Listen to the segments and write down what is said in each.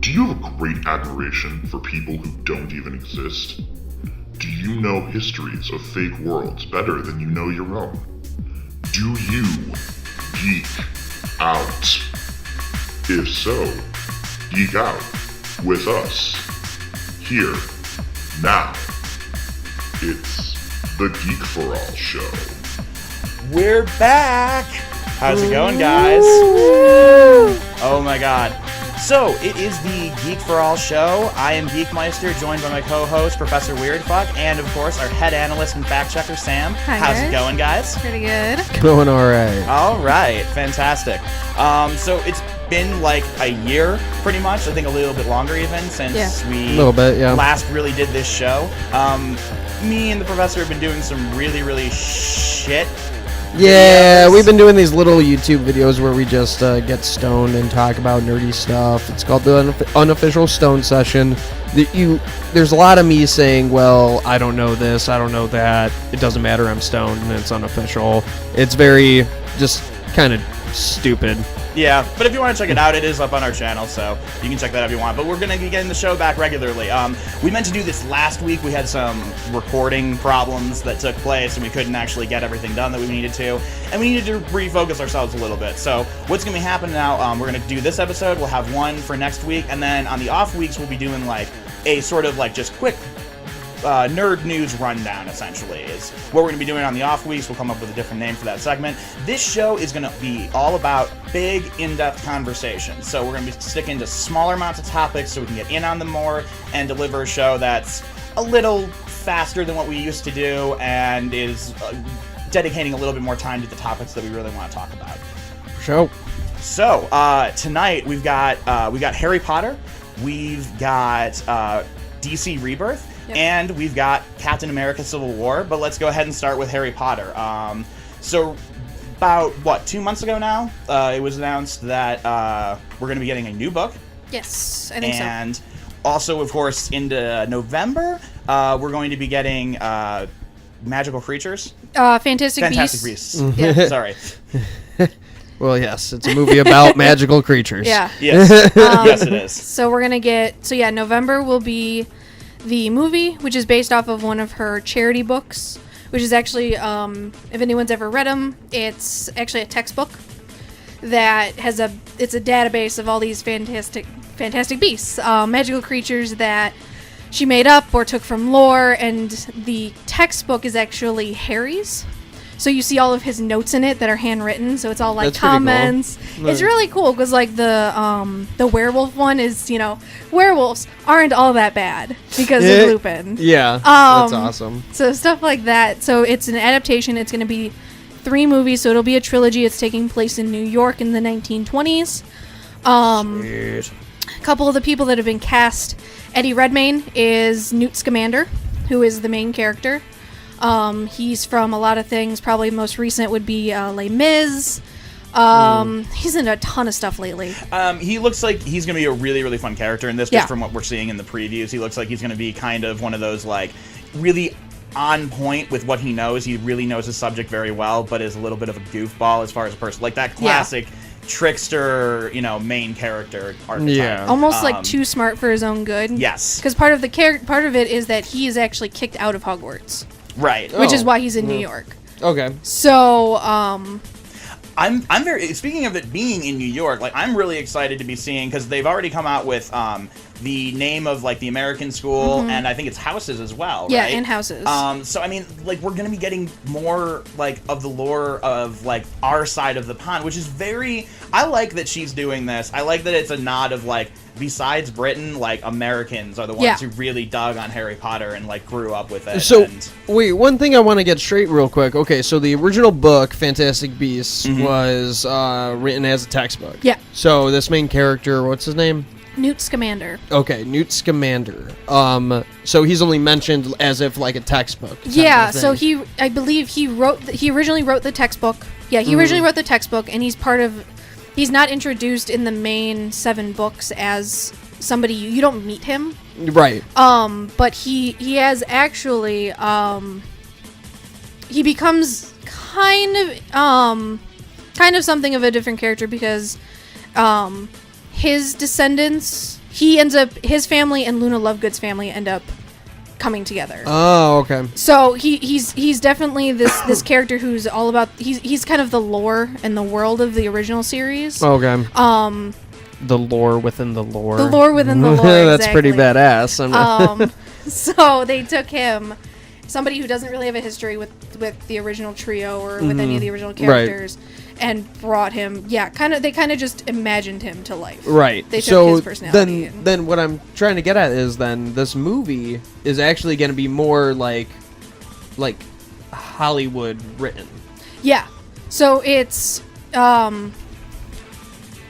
Do you have a great admiration for people who don't even exist? Do you know histories of fake worlds better than you know your own? Do you geek out? If so, geek out with us. Here, now. It's the Geek for All show. We're back! How's it going, guys? Oh my god. So, it is the Geek for All show. I am Geekmeister, joined by my co-host, Professor Weirdfuck, and of course, our head analyst and fact-checker, Sam. Hi, How's guys. it going, guys? Pretty good. Going alright. Alright, fantastic. So, it's been like a year, pretty much. I think a little bit longer even, since we last really did this show. Me and the Professor have been doing some really shit. Yeah, we've been doing these little YouTube videos where we just get stoned and talk about nerdy stuff. It's called the Unofficial Stone Session. There's a lot of me saying, well, I don't know this, I don't know that. It doesn't matter, I'm stoned, and it's unofficial. It's very just kind of stupid. Yeah, but if you want to check it out, it is up on our channel, so you can check that out if you want. But we're going to be getting the show back regularly. We meant to do this last week. We had some recording problems that took place, and we couldn't actually get everything done that we needed to. And we needed to refocus ourselves a little bit. So what's going to be happening now, we're going to do this episode. We'll have one for next week. And then on the off weeks, we'll be doing like a sort of like just quick nerd news rundown, essentially, is what we're going to be doing on the off weeks. We'll come up with a different name for that segment. This show is going to be all about big, in-depth conversations. So we're going to be sticking to smaller amounts of topics so we can get in on them more and deliver a show that's a little faster than what we used to do and is dedicating a little bit more time to the topics that we really want to talk about. Show. So tonight we've got Harry Potter, we've got DC Rebirth. Yep. And we've got Captain America Civil War, but let's go ahead and start with Harry Potter. So about, 2 months ago now, it was announced that we're going to be getting a new book. Yes, I think so. And also, of course, into November, we're going to be getting magical creatures. Fantastic Beasts. Yeah. Sorry. Well, yes, it's a movie about magical creatures. Yeah. Yes. Yes, it is. So we're going to November will be the movie, which is based off of one of her charity books, which is actually, if anyone's ever read them, it's actually a textbook that has it's a database of all these fantastic beasts, magical creatures that she made up or took from lore, and the textbook is actually Harry's. So you see all of his notes in it that are handwritten, so it's all like comments. Cool. It's really cool because like the werewolf one is, werewolves aren't all that bad because of Lupin. Yeah, that's awesome. So stuff like that. So it's an adaptation. It's going to be 3 movies, so it'll be a trilogy. It's taking place in New York in the 1920s. A couple of the people that have been cast: Eddie Redmayne is Newt Scamander, who is the main character. He's from a lot of things. Probably most recent would be Les Mis. He's in a ton of stuff lately. He looks like he's going to be a really fun character in this, just from what we're seeing in the previews. He looks like he's going to be kind of one of those, like, really on point with what he knows. He really knows his subject very well, but is a little bit of a goofball as far as a person. Like that classic trickster, main character archetype. Yeah. Almost like too smart for his own good. Yes. Because part of it is that he is actually kicked out of Hogwarts. Right. Which is why he's in New York. Okay. So, I'm very, speaking of it being in New York, like, I'm really excited to be seeing, because they've already come out with the name of, like, the American school, and I think it's houses as well, yeah, right? and houses. So, I mean, like, we're going to be getting more, like, of the lore of, like, our side of the pond, which is I like that she's doing this. I like that it's a nod of, like, besides Britain, like, Americans are the ones who really dug on Harry Potter and, like, grew up with it. So, wait, one thing I want to get straight real quick. Okay, so the original book, Fantastic Beasts, was written as a textbook. Yeah. So this main character, what's his name? Newt Scamander. Okay, Newt Scamander. So he's only mentioned as if like a textbook. Yeah, so I believe he originally wrote the textbook. Yeah, he originally wrote the textbook, and he's not introduced in the main 7 books as somebody, you don't meet him. Right. But he has actually, he becomes kind of something of a different character because, his descendants his family and Luna Lovegood's family end up coming together. Oh, okay. So he's definitely this character who's all about he's kind of the lore and the world of the original series. Okay. The lore within the lore. The lore within the lore. That's exactly. pretty badass. So they took him, somebody who doesn't really have a history with the original trio or with any of the original characters, and brought him. Yeah, they kind of just imagined him to life. Right. They took so his personality. then what I'm trying to get at is then this movie is actually going to be more like Hollywood written. Yeah. So it's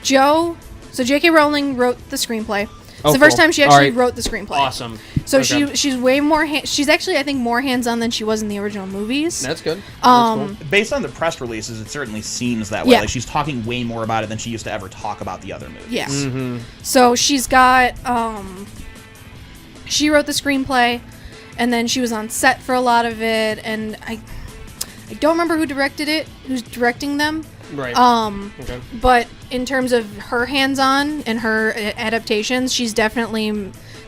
Joe. So J.K. Rowling wrote the screenplay. It's the first cool. time she actually Alright. wrote the screenplay. Awesome. So Okay. she's way more. She's actually, I think, more hands-on than she was in the original movies. That's good. Based on the press releases, it certainly seems that way. Yeah. Like she's talking way more about it than she used to ever talk about the other movies. Yeah. Mm-hmm. So she's got. She wrote the screenplay, and then she was on set for a lot of it. And I don't remember who directed it. Who's directing them? Right. Okay. But in terms of her hands-on and her adaptations, she's definitely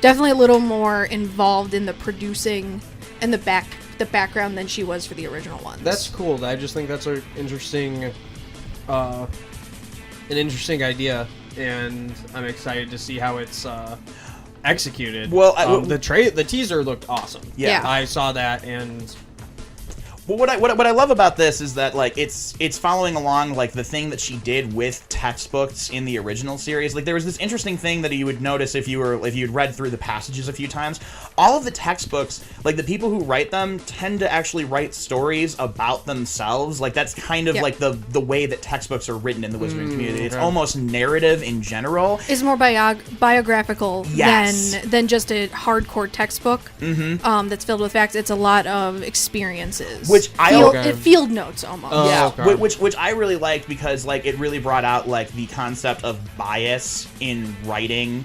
a little more involved in the producing and the background than she was for the original ones. That's cool. I just think that's an interesting idea, and I'm excited to see how it's executed. Well, the teaser looked awesome. Yeah. I saw that, and Well, what I love about this is that like it's following along like the thing that she did with textbooks in the original series. Like there was this interesting thing that you would notice if you'd read through the passages a few times. All of the textbooks, like the people who write them, tend to actually write stories about themselves. Like that's kind of like the way that textbooks are written in the wizarding community. It's almost narrative in general. It's more biographical Yes. than just a hardcore textbook that's filled with facts. It's a lot of experiences. Which field notes almost. Yeah, okay. which I really liked because like it really brought out like the concept of bias in writing,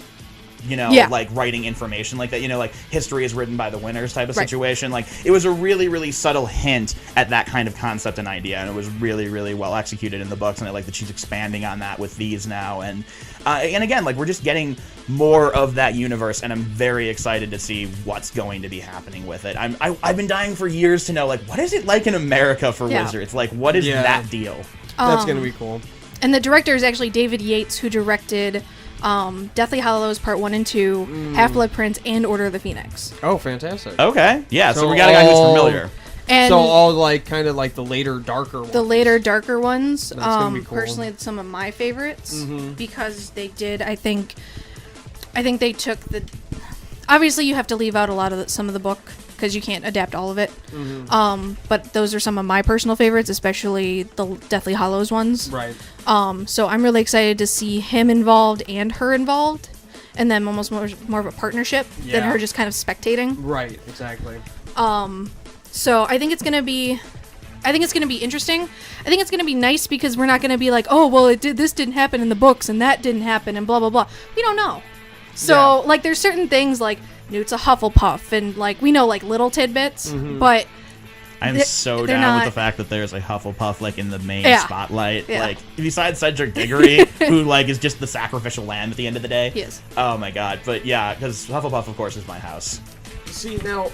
like writing information like that, like history is written by the winners type of situation. Like it was a really, really subtle hint at that kind of concept and idea, and it was really, really well executed in the books, and I like that she's expanding on that with these now, and again, like we're just getting more of that universe, and I'm very excited to see what's going to be happening with it. I've been dying for years to know, like, what is it like in America for wizards? Like, what is that deal? that's gonna be cool. And the director is actually David Yates, who directed Deathly Hallows Part 1 and 2, Half-Blood Prince, and Order of the Phoenix. Oh, fantastic. Okay, yeah. So So we got a guy who's all- familiar. And So all like kind of like the later darker ones. the later, darker ones, gonna be cool. personally, some of my favorites because they did. I think they took the. Obviously, you have to leave out a lot of some of the book because you can't adapt all of it. But those are some of my personal favorites, especially the Deathly Hallows ones. Right. So I'm really excited to see him involved and her involved, and then almost more of a partnership than her just kind of spectating. Right. Exactly. So I think it's gonna be interesting. I think it's gonna be nice because we're not gonna be like, oh well, this didn't happen in the books and that didn't happen and blah blah blah. We don't know. So like there's certain things like Newt's a Hufflepuff and like we know like little tidbits, but I'm so they're down with not- the fact that there's a Hufflepuff like in the main Yeah. spotlight. Yeah. Like besides Cedric Diggory, who like is just the sacrificial lamb at the end of the day. He is. Oh my god! But yeah, because Hufflepuff, of course, is my house. See now,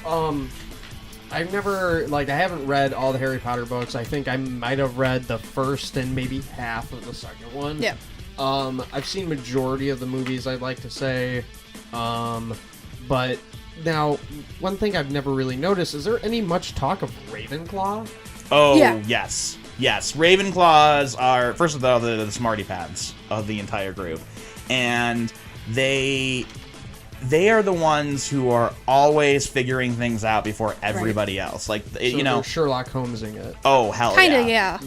I've never I haven't read all the Harry Potter books. I think I might have read the first and maybe half of the second one. Yeah. I've seen majority of the movies, I'd like to say. But now, one thing I've never really noticed, is there any much talk of Ravenclaw? Oh Yeah. yes. Ravenclaws are first of all the smarty pants of the entire group, and they are the ones who are always figuring things out before everybody else. Like So you know, they're Sherlock Holmesing it. oh hell Kinda, yeah.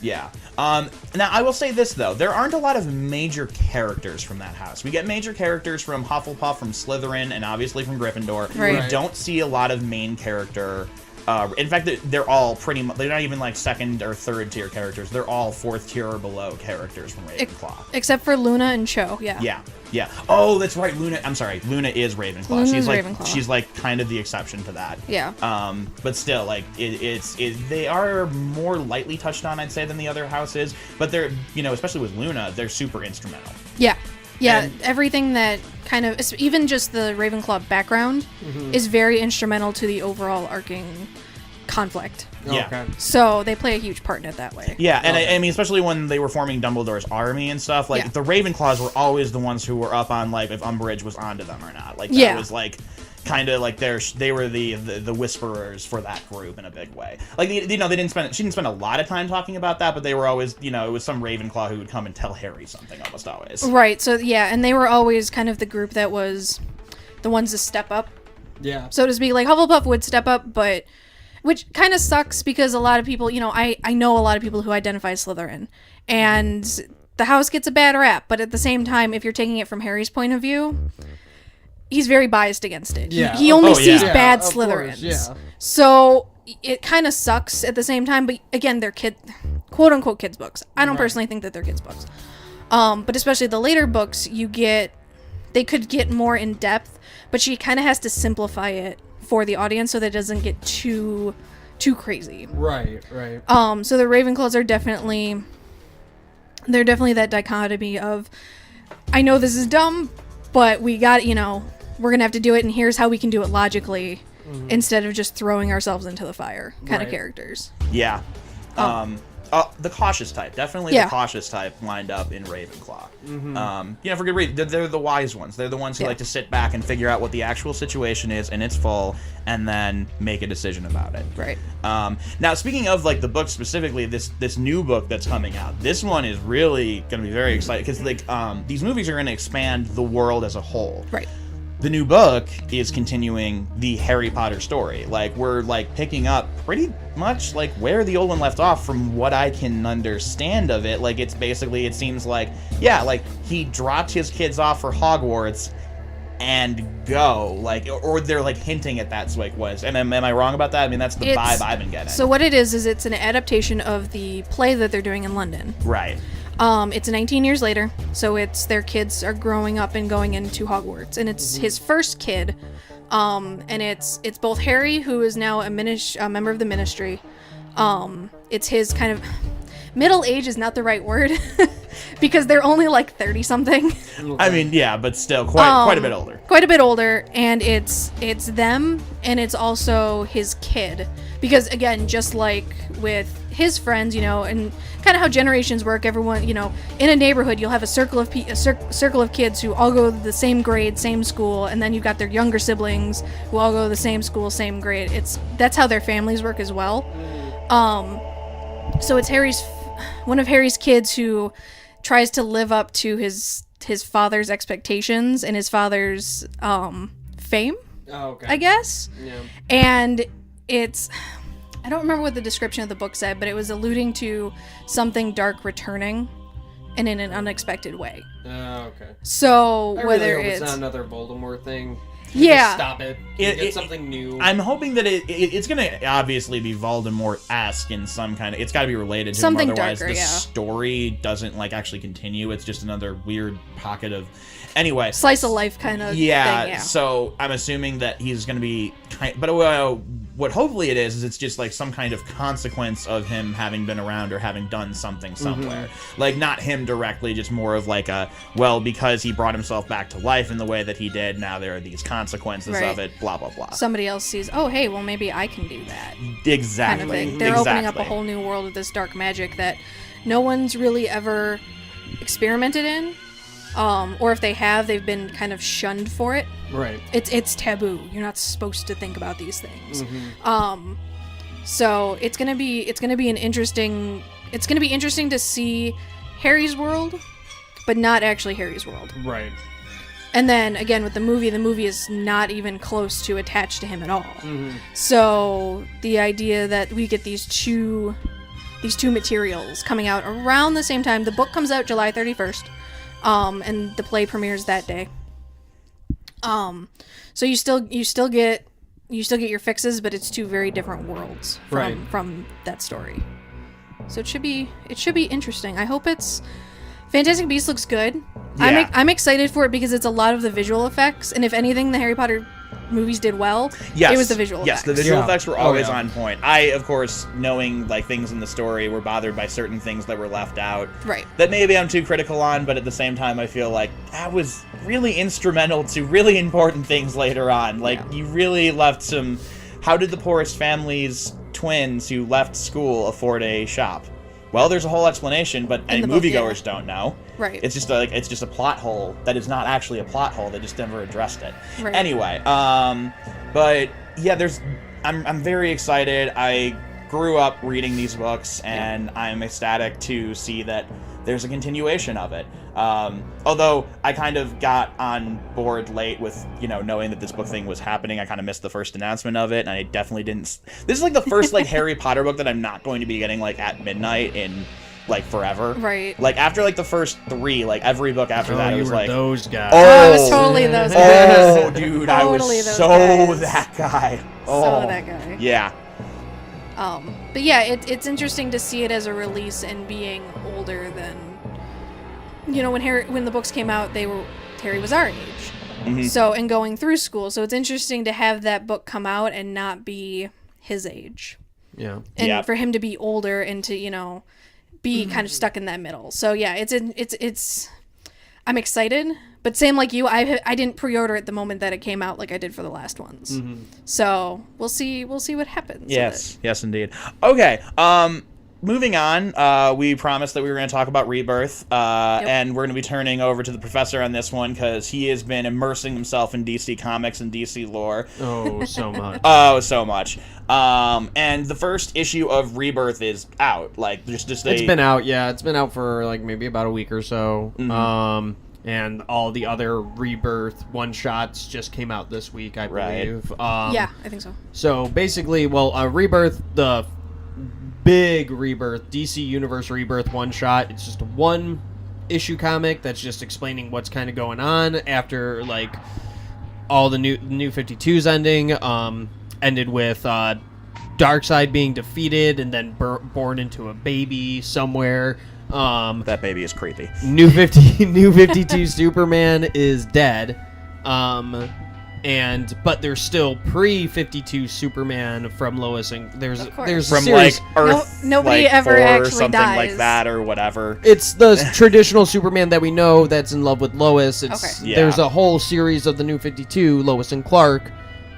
yeah. Yeah. Now, I will say this, though. There aren't a lot of major characters from that house. We get major characters from Hufflepuff, from Slytherin, and obviously from Gryffindor. Right. We don't see a lot of main character. In fact, they're all pretty much... They're not even, like, second or third tier characters. They're all fourth tier or below characters from Ravenclaw. Except for Luna and Cho, yeah. Yeah. Oh, that's right. Luna... I'm sorry. Luna is Ravenclaw. Luna's she's like Ravenclaw. She's, like, kind of the exception to that. Yeah. But still, like, they are more lightly touched on, I'd say, than the other houses. But they're, especially with Luna, they're super instrumental. Yeah. Yeah, And- everything that kind of, even just the Ravenclaw background is very instrumental to the overall arcing conflict. Yeah. Okay. So they play a huge part in it that way. Yeah, and I mean, especially when they were forming Dumbledore's army and stuff, like, Yeah. the Ravenclaws were always the ones who were up on, like, if Umbridge was onto them or not. Like, that Yeah. was, like, kind of like they were the whisperers for that group in a big way. Like, she didn't spend a lot of time talking about that, but they were always, it was some Ravenclaw who would come and tell Harry something almost always. Right, so yeah, and they were always kind of the group that was the ones to step up, Yeah. so to speak. Like, Hufflepuff would step up, but which kind of sucks because a lot of people, I know a lot of people who identify as Slytherin, and the house gets a bad rap, but at the same time, if you're taking it from Harry's point of view, he's very biased against it. Yeah. He only Oh, sees yeah. bad Yeah, of Slytherins. course, yeah. So it kind of sucks at the same time, but again, they're quote unquote kids books. I don't personally think that they're kids books. But especially the later books, they could get more in depth, but she kind of has to simplify it for the audience so that it doesn't get too crazy. Right. So the Ravenclaws are definitely that dichotomy of, I know this is dumb, but we got, we're gonna have to do it, and here's how we can do it logically, instead of just throwing ourselves into the fire kind of Right. characters. Yeah. The cautious type. Definitely Yeah. the cautious type lined up in Ravenclaw. For good reason. They're the wise ones. They're the ones who Yeah. like to sit back and figure out what the actual situation is in its full and then make a decision about it. Right. Now, speaking of, like, the book specifically, this new book that's coming out, this one is really going to be very exciting because, like, these movies are going to expand the world as a whole. Right. The new book is continuing the Harry Potter story. Like, we're, like, picking up pretty much, like, where the old one left off from what I can understand of it. Like, it's basically, it seems like, yeah, like, he dropped his kids off for Hogwarts and go. Like, or they're, like, hinting at that's like was. And am I wrong about that? I mean, that's the vibe I've been getting. So what it is it's an adaptation of the play that they're doing in London. Right. It's 19 years later, so it's their kids are growing up and going into Hogwarts, and it's his first kid, and it's both Harry, who is now a member of the Ministry. It's his kind of middle age is not the right word because they're only like 30 something. I mean, yeah, but still quite a bit older. Quite a bit older, and it's them, and it's also his kid, because again, just like with his friends, and kind of how generations work, everyone, in a neighborhood, you'll have a circle of kids who all go to the same grade, same school, and then you've got their younger siblings who all go to the same school, same grade. That's how their families work as well. So it's one of Harry's kids who tries to live up to his father's expectations and his father's fame, Oh, okay. I guess. Yeah. And I don't remember what the description of the book said, but it was alluding to something dark returning and in an unexpected way. Okay. So I whether really hope it's not another Voldemort thing. Yeah. Just stop it. Get something new. I'm hoping that it's going to obviously be Voldemort-esque in some kind of... It's got to be related to Something him, otherwise darker, the yeah. story doesn't, like, actually continue. It's just another weird pocket of... Anyway. slice of life kind of thing, yeah. So I'm assuming that he's going to be... But what hopefully it is it's just, like, some kind of consequence of him having been around or having done something somewhere. Mm-hmm. Like, not him directly, just more of, like, because he brought himself back to life in the way that he did, now there are these consequences Right. of it, blah, blah, blah. Somebody else sees, oh, hey, well, maybe I can do that. Exactly. Kind of thing. They're opening up a whole new world of this dark magic that no one's really ever experimented in. Or if they have, they've been kind of shunned for it. Right. It's taboo. You're not supposed to think about these things. So it's gonna be interesting to see Harry's world, but not actually Harry's world. Right. And then again with the movie is not even close to attached to him at all. So the idea that we get these two materials coming out around the same time. The book comes out July 31st, and the play premieres that day. So you still get your fixes, but it's two very different worlds from that story. So it should be interesting. I hope it's Fantastic Beasts looks good. Yeah. I'm excited for it because it's a lot of the visual effects, and if anything, the Harry Potter movies did well, Yes. it was the visual Yes, effects. the visual Yeah. effects were Oh, always yeah. on point. I, of course, knowing like things in the story, were bothered by certain things that were left out. Right. That maybe I'm too critical on, but at the same time, I feel like that was really instrumental to really important things later on. Like, Yeah. you really left some... How did the poorest families, twins who left school, afford a shop? Well, there's a whole explanation, but any the book, moviegoers yeah. don't know. Right. It's just a plot hole that is not actually a plot hole. They just never addressed it. Right. Anyway, but yeah, I'm very excited. I grew up reading these books, and I'm ecstatic to see that there's a continuation of it. Although I kind of got on board late with, knowing that this book thing was happening. I kind of missed the first announcement of it, and I definitely didn't. This is like the first like Harry Potter book that I'm not going to be getting like at midnight in like forever. Right. Like after like the first 3, like every book after that, it you was were like those guys. Oh, I was totally those guys. Oh, dude, I Totally was those so guys. that guy. So Oh, that guy. Yeah. But yeah, it's interesting to see it as a release and being older than, when the books came out, Harry was our age. Mm-hmm. So, and going through school. So it's interesting to have that book come out and not be his age. Yeah. And Yeah. for him to be older and to, be kind of stuck in that middle. So yeah, it's I'm excited, but same like you, I didn't pre-order it the moment that it came out like I did for the last ones. Mm-hmm. So we'll see what happens. with Yes. Yes, indeed. Okay. Moving on, we promised that we were going to talk about Rebirth, and we're going to be turning over to the professor on this one because he has been immersing himself in DC Comics and DC lore. Oh, so much. Oh, so much. And the first issue of Rebirth is out. Like, just It's been out, yeah. It's been out for like maybe about a week or so. Mm-hmm. And all the other Rebirth one-shots just came out this week, I Right. believe. Yeah, I think so. So basically, Rebirth, the big Rebirth, DC Universe Rebirth one-shot, it's just a one-issue comic that's just explaining what's kind of going on after, like, all the new 52's ending. Ended with Darkseid being defeated and then born into a baby somewhere. that baby is creepy. New 52 Superman is dead. But there's still pre-52 Superman from Lois and there's Of course. there's a From series. like Earth, nobody like, ever 4 or actually something like dies. that or whatever. It's the traditional Superman that we know that's in love with Lois. It's Okay. Yeah. There's a whole series of the New 52, Lois and Clark,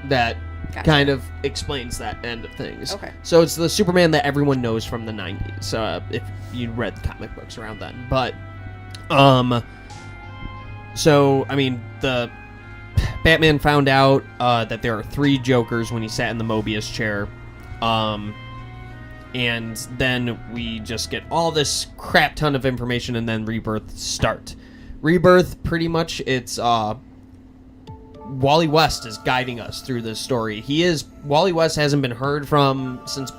that Gotcha. kind of explains that end of things. Okay. So it's the Superman that everyone knows from the 90s, if you read the comic books around then. But, so, I mean, the Batman found out that there are 3 Jokers when he sat in the Mobius chair. And then we just get all this crap ton of information, and then Rebirth start. Rebirth, pretty much, it's Wally West is guiding us through this story. Wally West hasn't been heard from since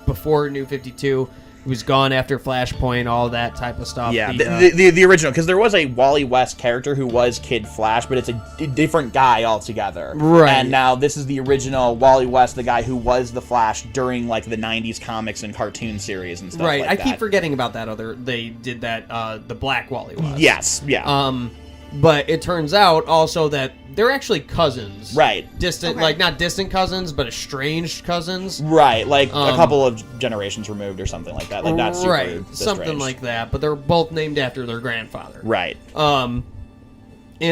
before New 52. He was gone after Flashpoint, all that type of stuff. Yeah, the original, because there was a Wally West character who was Kid Flash, but it's a different guy altogether. Right. And now this is the original Wally West, the guy who was the Flash during like the 90s comics and cartoon series and stuff right. like I that. keep forgetting about that they did that, the Black Wally West. Yes, yeah. But it turns out also that they're actually cousins. Right. Distant, Okay. like not distant cousins, but estranged cousins. Right, like a couple of generations removed or something like that. Like not super right, something estranged. like that. But they're both named after their grandfather. Right. And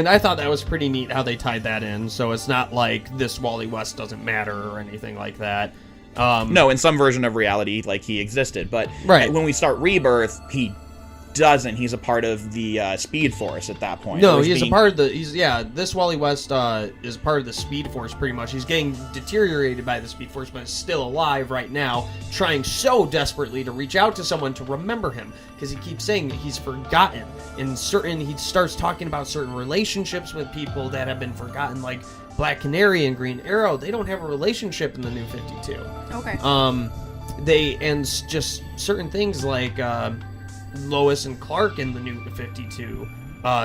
I thought that was pretty neat how they tied that in. So it's not like this Wally West doesn't matter or anything like that. No, in some version of reality, like he existed, but Right. when we start Rebirth, he doesn't. He's a part of the Speed Force at that point. No, Or he's being- a part of the. This Wally West is part of the Speed Force pretty much. He's getting deteriorated by the Speed Force, but is still alive right now, trying so desperately to reach out to someone to remember him because he keeps saying that he's forgotten. He starts talking about certain relationships with people that have been forgotten, like Black Canary and Green Arrow. They don't have a relationship in the New 52. Okay. Just certain things like Lois and Clark in the New 52.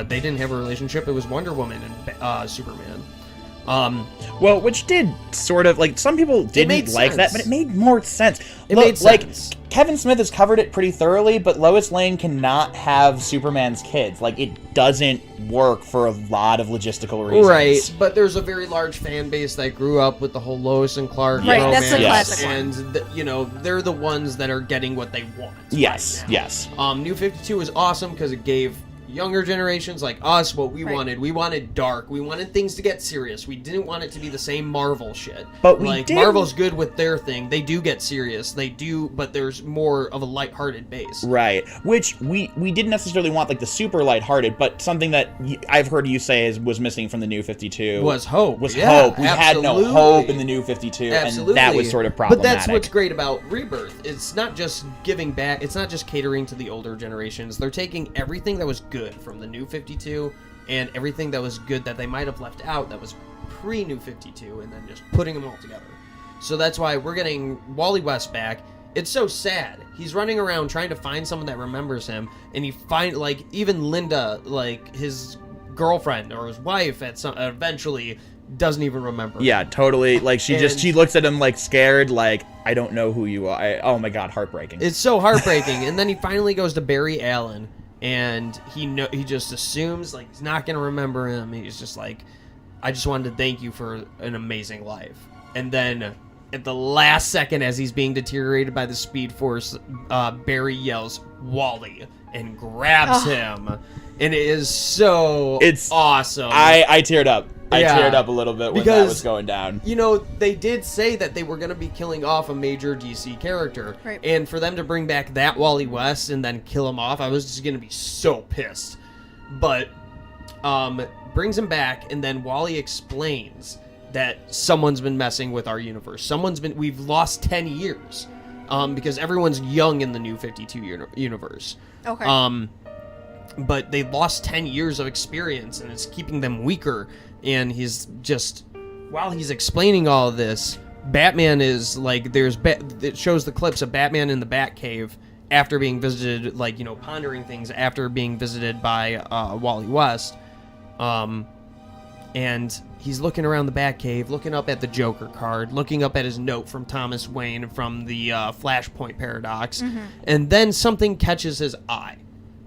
They didn't have a relationship. It was Wonder Woman and Superman. Well, which did sort of, like, some people didn't like that, but it made more sense. It made sense. Like, Kevin Smith has covered it pretty thoroughly, but Lois Lane cannot have Superman's kids. Like, it doesn't work for a lot of logistical reasons. Right, but there's a very large fan base that grew up with the whole Lois and Clark Right, romance, that's the classic one. and you know, they're the ones that are getting what they want. Yes, right now. yes. New 52 was awesome because it gave younger generations like us what we wanted. We wanted dark. We wanted things to get serious. We didn't want it to be the same Marvel shit. But we like did. Marvel's good with their thing. They do get serious. They do, but there's more of a lighthearted base. Right, which we didn't necessarily want, like, the super lighthearted, but something that I've heard you say was missing from the New 52 Was hope. Was Yeah, hope. We had no absolutely. hope in the New 52, Absolutely. and that was sort of problematic. But that's what's great about Rebirth. It's not just giving back. It's not just catering to the older generations. They're taking everything that was good from the New 52 and everything that was good that they might have left out that was pre-New 52 and then just putting them all together. So that's why we're getting Wally West back. It's so sad. He's running around trying to find someone that remembers him, and like, even Linda, like, his girlfriend or his wife eventually doesn't even remember. Yeah, totally. Like, she looks at him, like, scared, like, I don't know who you are. Oh my god, heartbreaking. It's so heartbreaking. And then he finally goes to Barry Allen, and he just assumes, like, he's not gonna remember him. He's just like, I just wanted to thank you for an amazing life. And then at the last second, as he's being deteriorated by the Speed Force, Barry yells Wally and grabs him, and it is it's awesome. I teared up. I Yeah. teared up a little bit when that was going down. You know, they did say that they were going to be killing off a major DC character. Right. And for them to bring back that Wally West and then kill him off, I was just going to be so pissed. But brings him back, and then Wally explains that someone's been messing with our universe. We've lost 10 years because everyone's young in the New 52 universe. Okay. But they lost 10 years of experience, and it's keeping them weaker. And he's just, while he's explaining all of this, Batman is like, it shows the clips of Batman in the Batcave after being visited, like, you know, pondering things after being visited by Wally West. And he's looking around the Batcave, looking up at the Joker card, looking up at his note from Thomas Wayne from the Flashpoint Paradox. And then something catches his eye.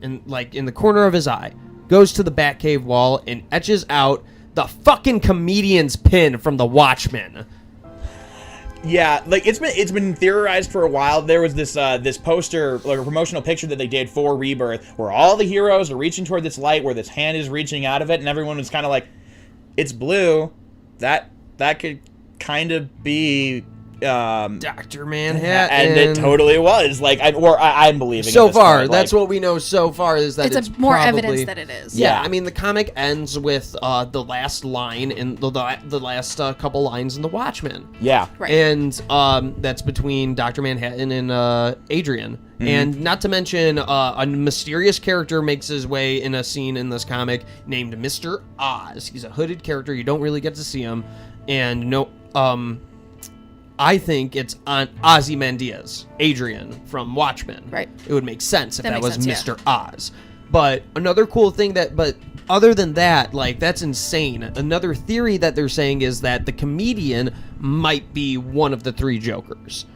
And, like, in the corner of his eye, goes to the Batcave wall and etches out the fucking comedian's pin from The Watchmen. Yeah, like, it's been theorized for a while. There was this this poster, like a promotional picture that they did for Rebirth, where all the heroes are reaching toward this light, where this hand is reaching out of it, and everyone was kind of like, it's blue. That could kind of be Dr. Manhattan. and it totally was. Like, I'm believing so at this far, point, that's like, what we know so far is that it's more probably, evidence that it is. Yeah, Yeah. I mean, the comic ends with the last line in the last couple lines in The Watchmen. Yeah. Right. And that's between Dr. Manhattan and Adrian. And not to mention, a mysterious character makes his way in a scene in this comic named Mr. Oz. He's a hooded character. You don't really get to see him. And I think it's Ozymandias, Adrian from Watchmen. Right. It would make sense if that makes was sense, Mr. Oz. But another cool thing but other than that, like, that's insane. Another theory that they're saying is that the comedian might be one of the three Jokers.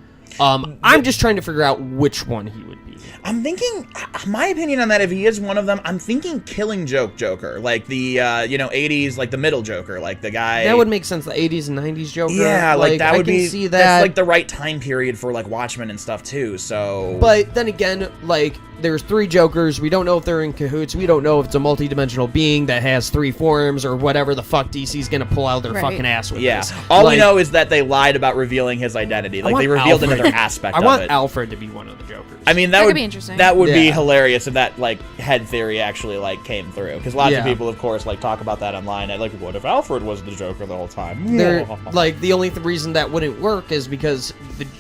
I'm just trying to figure out which one he would be. I'm thinking, my opinion on that, if he is one of them, I'm thinking Killing Joke Joker, like the 80s, like the middle Joker, like the guy. That would make sense. The 80s and 90s Joker. Yeah, like that I would can be. see that. That's like the right time period for like Watchmen and stuff too. So. But then again, like, there's three Jokers. We don't know if they're in cahoots. We don't know if it's a multidimensional being that has three forms or whatever the fuck DC's gonna pull out their Right. fucking ass with. Yeah. This. All we Like, know is that they lied about revealing his identity. Like they revealed another aspect I of want it. Alfred to be one of the Jokers. I mean, That that could would be interesting. That would be Yeah. hilarious if that like head theory actually like came through. Because lots of Yeah. people, of course, like talk about that online. And, like, what if Alfred was the Joker the whole time? They're, like, the only reason that wouldn't work is because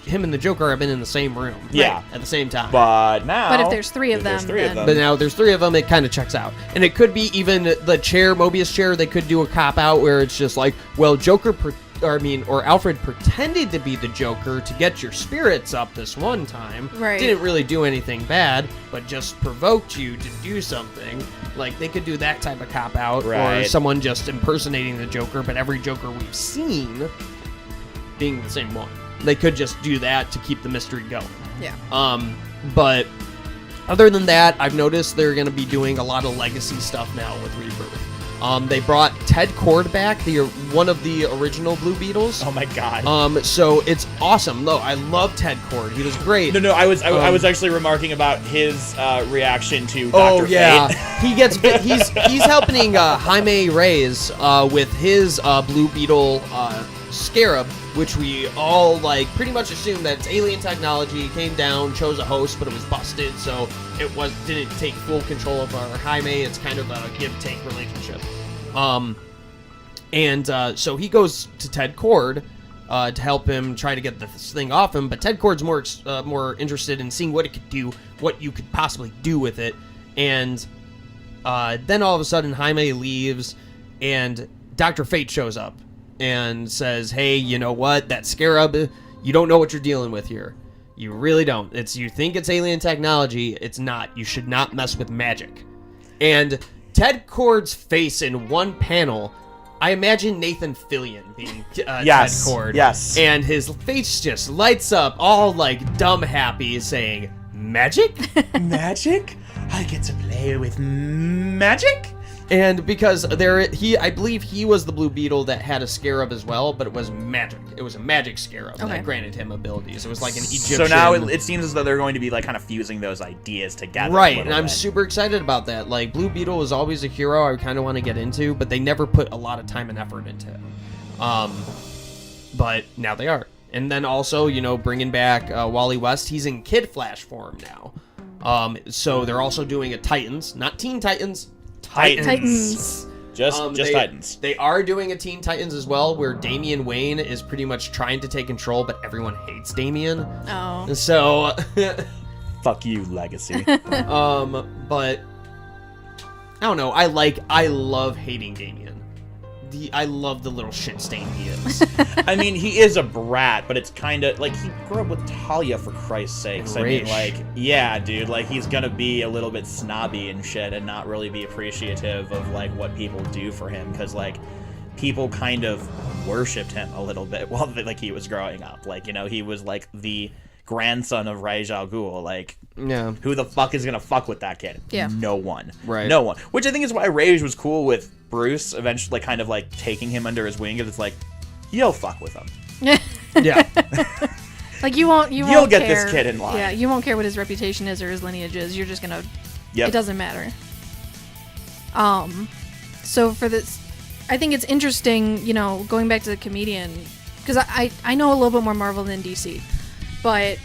him and the Joker have been in the same room. Yeah. At the same time. But now. But if there's three of them, But now there's three of them, it kind of checks out. And it could be even the chair, Mobius chair, they could do a cop-out where it's just like, well, Joker Alfred pretended to be the Joker to get your spirits up this one time. Right. Didn't really do anything bad, but just provoked you to do something. Like, they could do that type of cop-out, or Right. someone just impersonating the Joker, but every Joker we've seen being the same one. They could just do that to keep the mystery going. Yeah. But other than that, I've noticed they're going to be doing a lot of legacy stuff now with Rebirth. They brought Ted Kord back, one of the original Blue Beetles. Oh my god. So it's awesome. No, I love Ted Kord. He was great. No, I was actually remarking about his reaction to Dr. Oh yeah, Fate. he gets he's helping Jaime Reyes with his Blue Beetle Scarab, which we all pretty much assume that it's alien technology. Came down, chose a host, but it was busted, so didn't take full control of our Jaime. It's kind of a give-take relationship. So he goes to Ted Kord to help him try to get this thing off him, but Ted Kord's more interested in seeing what it could do, what you could possibly do with it, and then all of a sudden Jaime leaves, and Dr. Fate shows up and says, hey, you know what, that Scarab, you don't know what you're dealing with here. You really don't. You think it's alien technology, it's not. You should not mess with magic. And Ted Kord's face in one panel, I imagine Nathan Fillion being Yes, Ted Kord. yes. And his face just lights up, all dumb happy, saying, magic? Magic? I get to play with magic? And because I believe he was the Blue Beetle that had a scarab as well, but it was magic. It was a magic scarab that granted him abilities. It was like an Egyptian. So now it seems as though they're going to be kind of fusing those ideas together. Right, and I'm super excited about that. Blue Beetle is always a hero I kind of want to get into, but they never put a lot of time and effort into it. But now they are. And then also, bringing back Wally West. He's in Kid Flash form now. So they're also doing a Titans, not Teen Titans. Titans. Just Titans. They are doing a Teen Titans as well, where Damian Wayne is pretty much trying to take control, but everyone hates Damian. Oh. So, fuck you, Legacy. but I don't know. I love hating Damian. I love the little shit stain he is. I mean, he is a brat, but it's kind of he grew up with Talia, for Christ's sakes. Rich. I mean, yeah, dude, he's gonna be a little bit snobby and shit and not really be appreciative of what people do for him, because people kind of worshipped him a little bit while he was growing up. He was the grandson of Ra's al Ghul. Yeah. Who the fuck is gonna fuck with that kid? Yeah. No one. Right. No one. Which I think is why Ra's was cool with Bruce eventually kind of taking him under his wing, because it's you'll fuck with him. Yeah. You won't You'll get care. this kid in line. Yeah, you won't care what his reputation is or his lineage is. You're just gonna. Yep. It doesn't matter. So for this, I think it's interesting. Going back to the comedian, because I know a little bit more Marvel than DC, but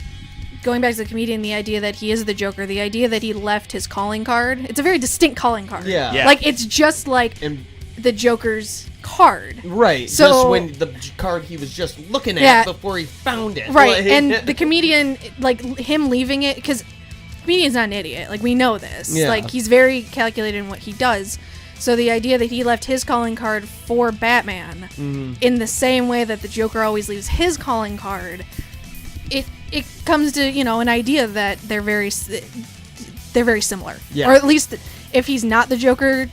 going back to the comedian, the idea that he is the Joker, the idea that he left his calling card, it's a very distinct calling card. Yeah. Yeah. It's just And the Joker's card. right. So- just when the card he was just looking at Yeah. before he found it. Right, and the comedian, him leaving it, because comedian's not an idiot. We know this. Yeah. He's very calculated in what he does. So the idea that he left his calling card for Batman, in the same way that the Joker always leaves his calling card, it comes to an idea that they're very similar. Yeah. Or at least if he's not the Joker,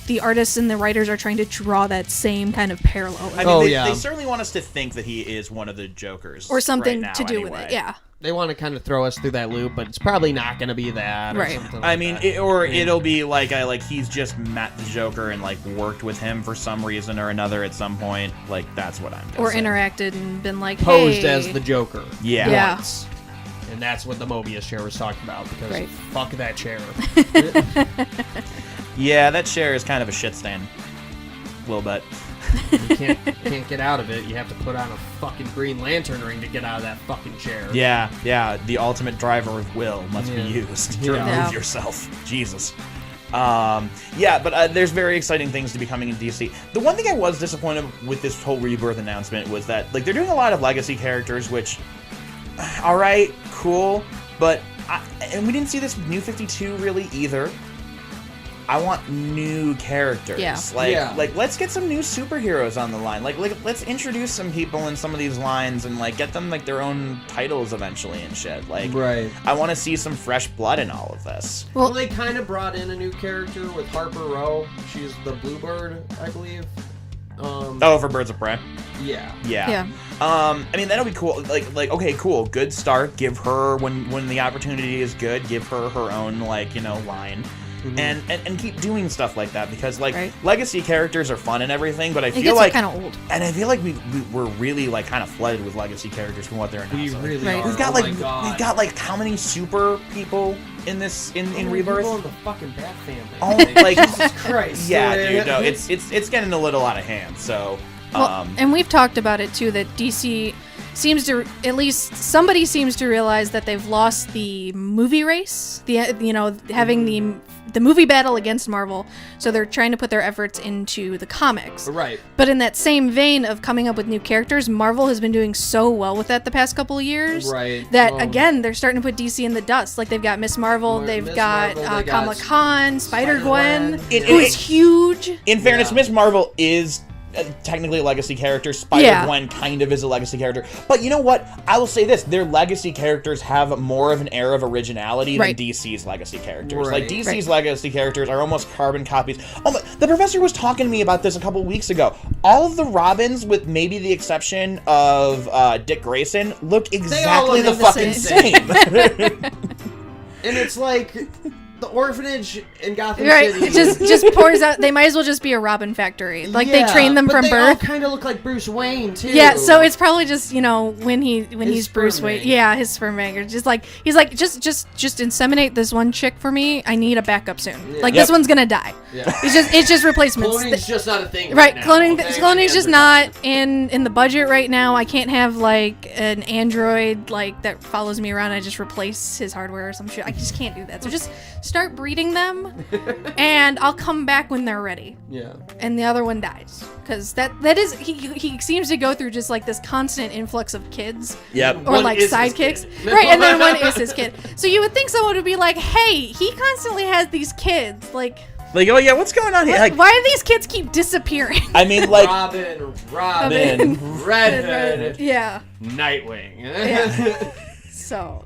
the artists and the writers are trying to draw that same kind of parallel. I mean, yeah. they certainly want us to think that he is one of the Jokers. Or something right now, to do anyway. with it, yeah. They want to kind of throw us through that loop, but it's probably not going to be that. Or Right. something I like mean, that. it'll be he's just met the Joker and worked with him for some reason or another at some point. That's what I'm guessing. Or interacted and been posed hey. as the Joker. Yeah. Yeah. Once. And that's what the Mobius chair was talking about, because Right. fuck that chair. Yeah, that chair is kind of a shit stain. A little bit. You can't get out of it. You have to put on a fucking Green Lantern ring to get out of that fucking chair. Yeah. The ultimate driver of will must be used to remove Yeah. yourself. Jesus. But there's very exciting things to be coming in DC. The one thing I was disappointed with this whole Rebirth announcement was that they're doing a lot of legacy characters, which, all right, cool, but and we didn't see this with New 52 really either. I want new characters. Yeah. Like let's get some new superheroes on the line. Like let's introduce some people in some of these lines and like get them like their own titles eventually and shit. Like Right. I want to see some fresh blood in all of this. Well, they kind of brought in a new character with Harper Row. She's the Bluebird, I believe. For Birds of Prey. Yeah. Yeah. I mean that'll be cool. Like okay, cool. Good start. Give her when the opportunity is good. Give her her own like line, and keep doing stuff like that because like legacy characters are fun and everything. But I feel like kind of old. And I feel like we're really like kind of flooded with legacy characters from what they're now. We really are. We've got we've got like how many super people in this in Rebirth? People in the fucking Bat family. Oh, like Jesus Christ. Yeah, dude. No, it's getting a little out of hand. So. Well, and we've talked about it too, that DC seems to, at least somebody seems to realize that they've lost the movie race, having the movie battle against Marvel, so they're trying to put their efforts into the comics. Right. But in that same vein of coming up with new characters, Marvel has been doing so well with that the past couple of years. Right. That, again, they're starting to put DC in the dust. Like, they've got Miss Marvel, they've got Kamala Khan, Spider-Gwen, who is huge. In fairness, Miss Marvel is technically a legacy character. Spider-Gwen kind of is a legacy character. But you know what? I will say this. Their legacy characters have more of an air of originality than DC's legacy characters. Like, DC's legacy characters are almost carbon copies. Oh my, the professor was talking to me about this a couple weeks ago. All of the Robins, with maybe the exception of Dick Grayson, look exactly the fucking same. And it's like... The orphanage in Gotham City. It just pours out. They might as well just be a Robin factory. Like they train them from birth. They all kind of look like Bruce Wayne too. Yeah, so it's probably just when he's Bruce Wayne. Yeah, his sperm bank. Just like he's like just inseminate this one chick for me. I need a backup soon. Yeah. Like this one's gonna die. Yeah. It's just replacements. Cloning's just not a thing. Right, now. Cloning's just not in the budget right now. I can't have like an android like that follows me around. And I just replace his hardware or some shit. I just can't do that. So just start breeding them, and I'll come back when they're ready. Yeah. And the other one dies because that is he seems to go through just like this constant influx of kids. Yep. Or like sidekicks. Right, and then one is his kid. So you would think someone would be like, "Hey, he constantly has these kids." Like, oh yeah, what's going on here? Like, why do these kids keep disappearing? I mean, like Robin, Redhead, yeah, Nightwing. Yeah. So.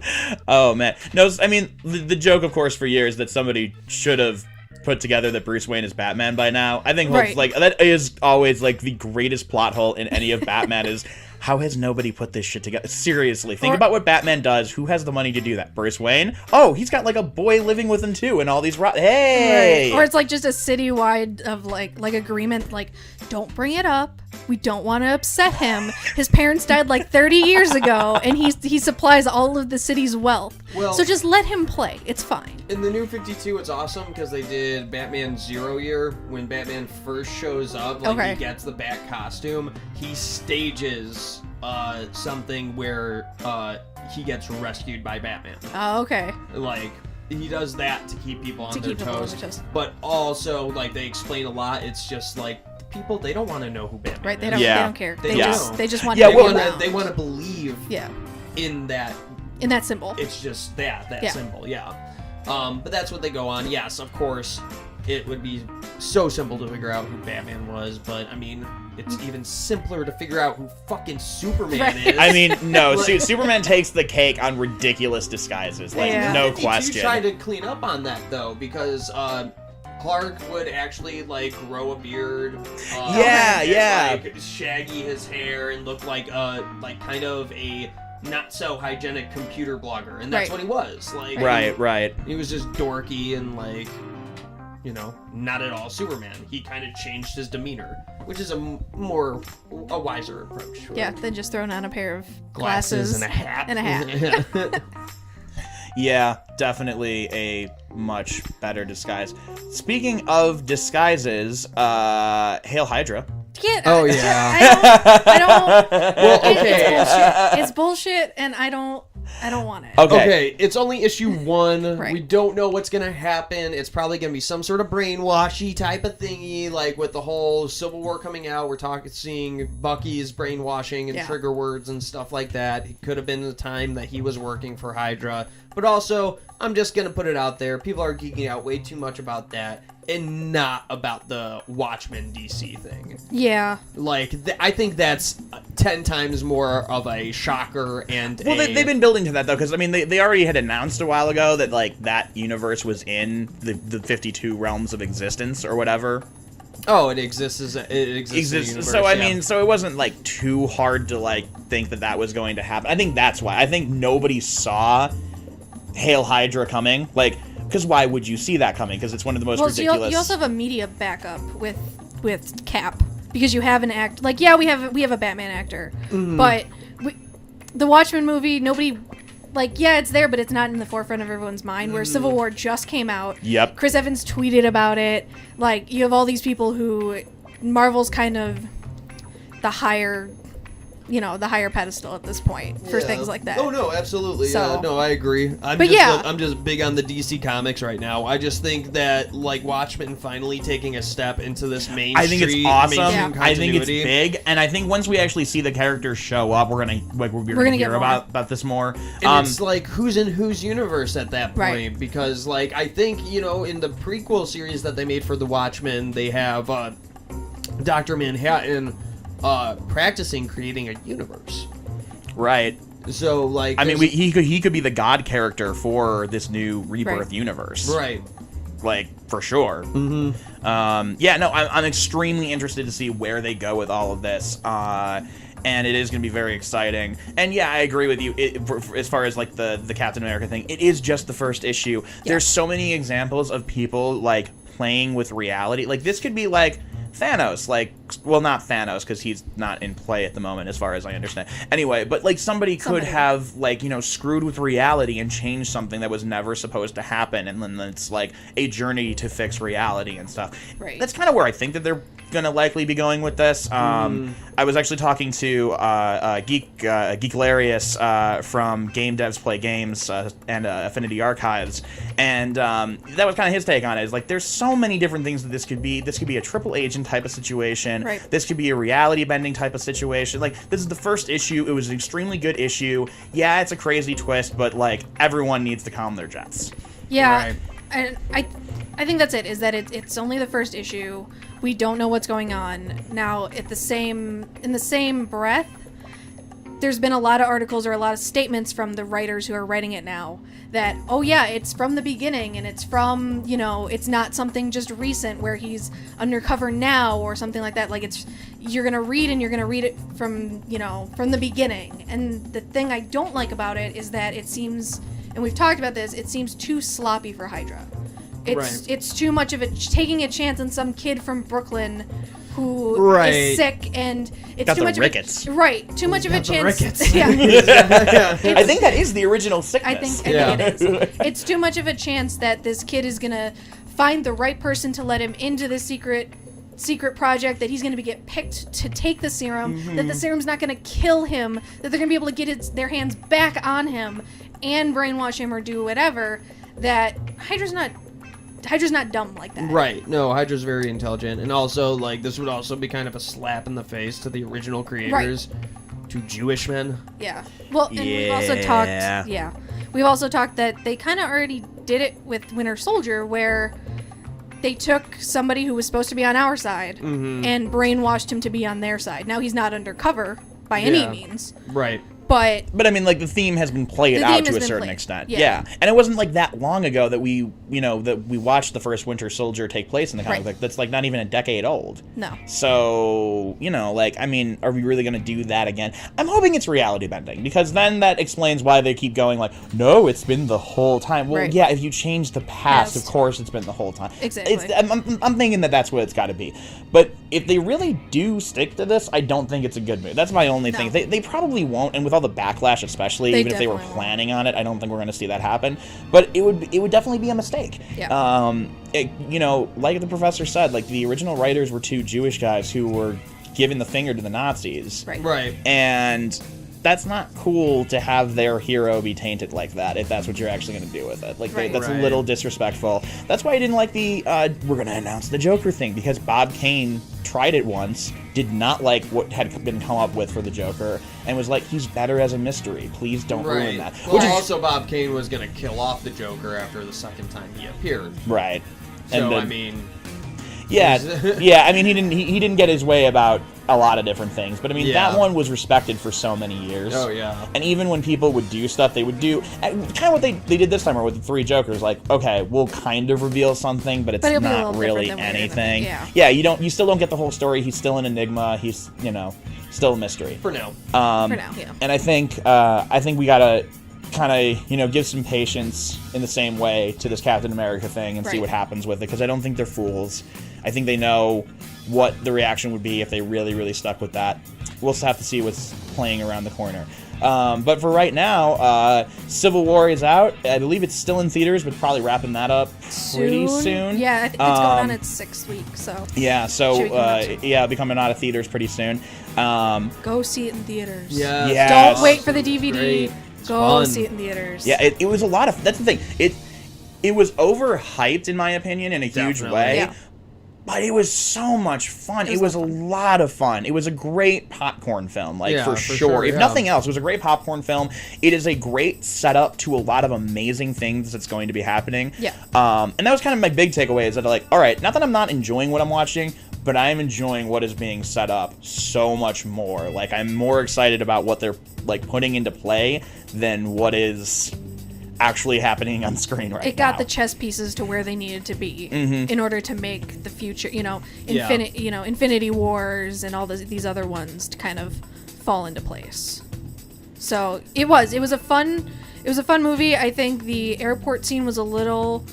Oh man, no. I mean, the joke, of course, for years that somebody should have put together that Bruce Wayne is Batman by now. I think like that is always like the greatest plot hole in any of Batman is. How has nobody put this shit together? Seriously, think about what Batman does. Who has the money to do that? Bruce Wayne? Oh, he's got like a boy living with him too, and all these hey. Right. Or it's like just a citywide of like agreement. Like, don't bring it up. We don't want to upset him. His parents died like 30 years ago, and he supplies all of the city's wealth. Well, so just let him play. It's fine. In the New 52, it's awesome because they did Batman 0 Year when Batman first shows up. Like he gets the Bat costume. He stages something where he gets rescued by Batman. Oh, okay. Like he does that to keep people on their toes. But also, like they explain a lot. It's just like people they don't want to know who Batman is. They don't care. They just want to they want to believe in that symbol. It's just that symbol. Yeah. But that's what they go on. Yes, of course. It would be so simple to figure out who Batman was, but I mean, it's even simpler to figure out who fucking Superman is. I mean, no, Superman takes the cake on ridiculous disguises, like no question. You tried to clean up on that though, because Clark would actually like grow a beard. Like shaggy his hair and look like kind of a not so hygienic computer blogger, and that's what he was. Like right. He was just dorky and like. Not at all Superman. He kind of changed his demeanor, which is a wiser approach. Yeah, than just throwing on a pair of glasses and a hat. Yeah, definitely a much better disguise. Speaking of disguises, Hail Hydra. Oh yeah. I don't. Well, okay. It's bullshit, and I don't want it. Okay, it's only issue 1. Right. We don't know what's gonna happen. It's probably gonna be some sort of brainwashy type of thingy, like with the whole Civil War coming out. We're seeing Bucky's brainwashing and trigger words and stuff like that. It could have been the time that he was working for Hydra. But also, I'm just gonna put it out there. People are geeking out way too much about that. and not about the Watchmen DC thing. Yeah. Like, I think that's 10 times more of a shocker and Well, they've been building to that, though, because, I mean, they already had announced a while ago that, like, that universe was in the 52 realms of existence or whatever. Oh, it exists in the universe, so, I mean, so it wasn't, like, too hard to, like, think that was going to happen. I think that's why. I think nobody saw Hail Hydra coming. Like, because why would you see that coming? Because it's one of the most ridiculous... So you also have a media backup with Cap. Because you have an act... Like, yeah, we have a Batman actor. Mm-hmm. But the Watchmen movie, nobody... Like, yeah, it's there, but it's not in the forefront of everyone's mind, where Civil War just came out. Yep. Chris Evans tweeted about it. Like, you have all these people who... Marvel's kind of the higher pedestal at this point for things like that. Oh no, absolutely. So, no, I agree. I'm just big on the DC comics right now. I just think that like Watchmen finally taking a step into this mainstream. I think it's awesome. Continuity. I think it's big, and I think once we actually see the characters show up, we're gonna hear about this more. And it's like who's in whose universe at that point? Right. Because like I think in the prequel series that they made for the Watchmen, they have Dr. Manhattan practicing creating a universe. Right. So, like... I mean, he could be the god character for this new Rebirth universe. Right. Like, for sure. Mm-hmm. I'm extremely interested to see where they go with all of this. And it is going to be very exciting. And yeah, I agree with you. As far as like the Captain America thing, it is just the first issue. Yeah. There's so many examples of people like playing with reality. Like, this could be like Thanos, like, well, not Thanos, because he's not in play at the moment, as far as I understand. Anyway, but, like, somebody could have, like, screwed with reality and changed something that was never supposed to happen, and then it's, like, a journey to fix reality and stuff. Right. That's kind of where I think that they're gonna likely be going with this. I was actually talking to Geeklarious from Game Devs Play Games and Affinity Archives, and that was kind of his take on it. Is like, there's so many different things that this could be. This could be a triple agent type of situation. Right. This could be a reality bending type of situation. Like, this is the first issue. It was an extremely good issue. Yeah, it's a crazy twist, but like, everyone needs to calm their jets. Yeah, right. And I think that's it. Is that it's only the first issue. We don't know what's going on now. In the same breath, there's been a lot of articles or a lot of statements from the writers who are writing it now that, oh yeah, it's from the beginning, and it's from, it's not something just recent where he's undercover now or something like that. Like, you're gonna read it from the beginning. And the thing I don't like about it is that it seems, and we've talked about this, it seems too sloppy for Hydra. It's too much of taking a chance on some kid from Brooklyn who is sick, and it's got too the much rickets. Too much of a chance. Rickets. Yeah. I think that is the original sickness. I think it is. It's too much of a chance that this kid is gonna find the right person to let him into the secret project, that he's going to get picked to take the serum, that the serum's not going to kill him, that they're going to be able to get their hands back on him and brainwash him or do whatever. That Hydra's not dumb like that. Right. No, Hydra's very intelligent, and also like this would also be kind of a slap in the face to the original creators, to Jewish men. Yeah. Well, and we've also talked. Yeah. We've also talked that they kind of already did it with Winter Soldier, where they took somebody who was supposed to be on our side and brainwashed him to be on their side. Now he's not undercover by any means. Right. But I mean, like, the theme has been played out to a certain extent. Yeah. And it wasn't like that long ago that we watched the first Winter Soldier take place in the comic book. That's like not even a decade old. No. So, like, I mean, are we really going to do that again? I'm hoping it's reality bending, because then that explains why they keep going like, no, it's been the whole time. Well, yeah, if you change the past, of course it's been the whole time. Exactly. I'm thinking that's what it's got to be. But if they really do stick to this, I don't think it's a good move. That's my only thing. They probably won't, and with all the backlash especially, even if they were planning on it, I don't think we're going to see that happen. But it would definitely be a mistake. Yeah. Like the professor said, like, the original writers were two Jewish guys who were giving the finger to the Nazis. Right. And that's not cool to have their hero be tainted like that, if that's what you're actually going to do with it. Like, that's a little disrespectful. That's why I didn't like the we're going to announce the Joker thing, because Bob Kane tried it once, did not like what had been come up with for the Joker, and was like, he's better as a mystery. Please don't ruin that. Well, also Bob Kane was going to kill off the Joker after the second time he appeared. Right. So I mean, yeah, yeah. I mean, he didn't get his way about a lot of different things, but I mean, that one was respected for so many years. Oh yeah. And even when people would do stuff, they would do kind of what they did this time, or with the Three Jokers. Like, okay, we'll kind of reveal something, but it's not really anything. Yeah, you still don't get the whole story. He's still an enigma. He's still a mystery For now. For now, yeah. And I think we gotta kind of give some patience in the same way to this Captain America thing and see what happens with it, because I don't think they're fools. I think they know what the reaction would be if they really, really stuck with that. We'll have to see what's playing around the corner. But for right now, Civil War is out. I believe it's still in theaters, but probably wrapping that up pretty soon. Yeah, it's going on its 6th week, so... Yeah, so, it'll be coming out of theaters pretty soon. Go see it in theaters. Yeah. Yes. Don't wait for the DVD. Great. Go fun. see it in theaters. Yeah, it was a lot of... That's the thing. It was overhyped, in my opinion, in a huge way. Yeah. But it was so much fun. It was a lot of fun. It was a great popcorn film, for sure. If nothing else, it was a great popcorn film. It is a great setup to a lot of amazing things that's going to be happening. Yeah. And that was kind of my big takeaway, is that all right, not that I'm not enjoying what I'm watching, but I'm enjoying what is being set up so much more. Like, I'm more excited about what they're putting into play than what is actually happening on screen right now. It got the chess pieces to where they needed to be in order to make the future, Infinity Wars and all these other ones to kind of fall into place. So it was a fun movie. I think the airport scene was a little